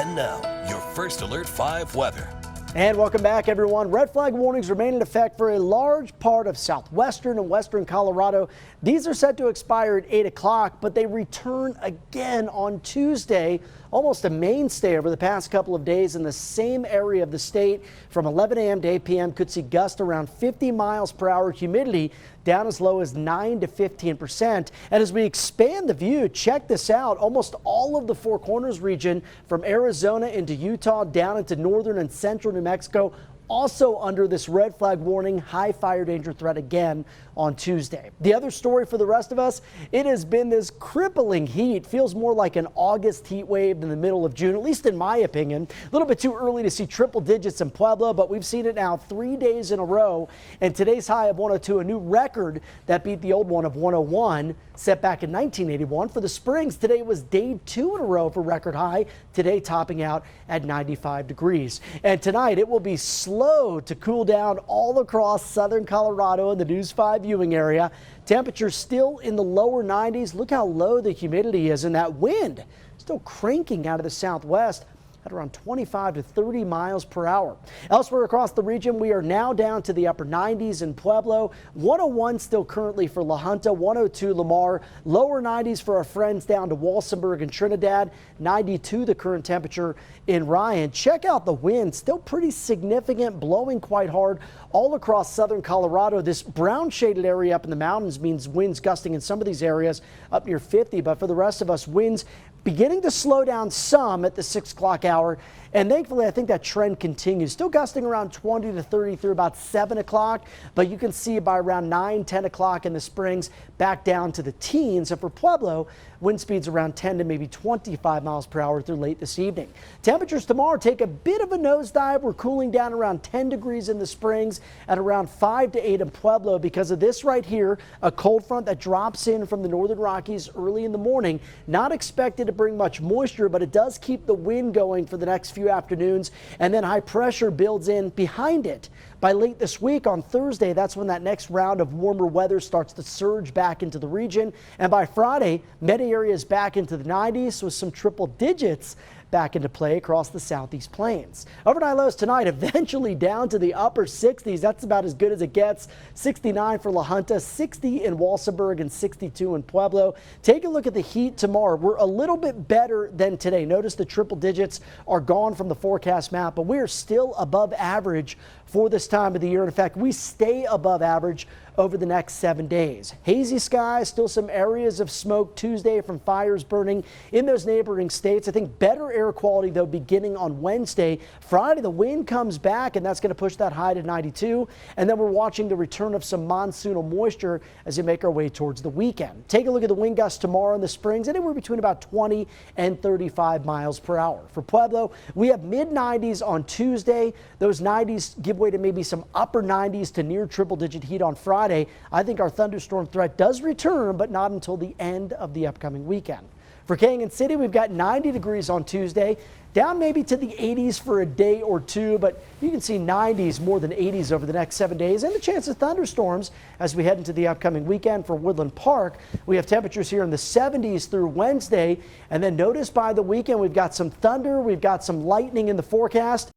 And now, your First Alert 5 weather. And welcome back, everyone. Red flag warnings remain in effect for a large part of southwestern and western Colorado. These are set to expire at 8 o'clock, but they return again on Tuesday. Almost a mainstay over the past couple of days in the same area of the state. From 11 a.m. to 8 p.m. could see gusts around 50 miles per hour, humidity down as low as 9 to 15%. And as we expand the view, check this out. Almost all of the Four Corners region from Arizona into Utah down into northern and central New Mexico also under this red flag warning, high fire danger threat again on Tuesday. The other story for the rest of us, it has been this crippling heat. Feels more like an August heat wave in the middle of June, at least in my opinion. A little bit too early to see triple digits in Pueblo, but we've seen it now 3 days in a row. And today's high of 102, a new record that beat the old one of 101, set back in 1981. For the Springs, today was day 2 in a row for record high, today topping out at 95 degrees. And tonight it will be slow to cool down all across southern Colorado and the News 5 viewing area. Temperatures still in the lower 90s. Look how low the humidity is, and that wind still cranking out of the southwest at around 25 to 30 miles per hour. Elsewhere across the region, we are now down to the upper 90s in Pueblo. 101 still currently for La Junta, 102 Lamar, lower 90s for our friends down to Walsenburg and Trinidad, 92 the current temperature in Ryan. Check out the wind, still pretty significant, blowing quite hard all across southern Colorado. This brown shaded area up in the mountains means winds gusting in some of these areas up near 50, but for the rest of us, winds beginning to slow down some at the 6 o'clock hour. And thankfully, I think that trend continues. Still gusting around 20 to 30 through about 7 o'clock. But you can see by around 9, 10 o'clock in the Springs, back down to the teens. And for Pueblo, wind speeds around 10 to maybe 25 miles per hour through late this evening. Temperatures tomorrow take a bit of a nosedive. We're cooling down around 10 degrees in the Springs at around 5 to 8 in Pueblo because of this right here, a cold front that drops in from the northern Rockies early in the morning. Not expected to bring much moisture, but it does keep the wind going for the next few afternoons, and then high pressure builds in behind it. By late this week on Thursday, that's when that next round of warmer weather starts to surge back into the region. And by Friday, many areas back into the 90s with some triple digits back into play across the southeast plains. Overnight lows tonight eventually down to the upper 60s. That's about as good as it gets. 69 for La Junta, 60 in Walsenburg, and 62 in Pueblo. Take a look at the heat tomorrow. We're a little bit better than today. Notice the triple digits are gone from the forecast map, but we are still above average for this time of the year. In fact, we stay above average over the next 7 days. Hazy skies, still some areas of smoke Tuesday from fires burning in those neighboring states. I think better air quality, though, beginning on Wednesday. Friday, the wind comes back, and that's going to push that high to 92. And then we're watching the return of some monsoonal moisture as we make our way towards the weekend. Take a look at the wind gusts tomorrow in the Springs, anywhere between about 20 and 35 miles per hour. For Pueblo, we have mid-90s on Tuesday. Those 90s give way to maybe some upper 90s to near triple-digit heat on Friday. I think our thunderstorm threat does return, but not until the end of the upcoming weekend. For Canyon City, we've got 90 degrees on Tuesday, down maybe to the 80s for a day or two, but you can see 90s more than 80s over the next 7 days, and the chance of thunderstorms as we head into the upcoming weekend. For Woodland Park, we have temperatures here in the 70s through Wednesday, and then notice by the weekend we've got some thunder, we've got some lightning in the forecast.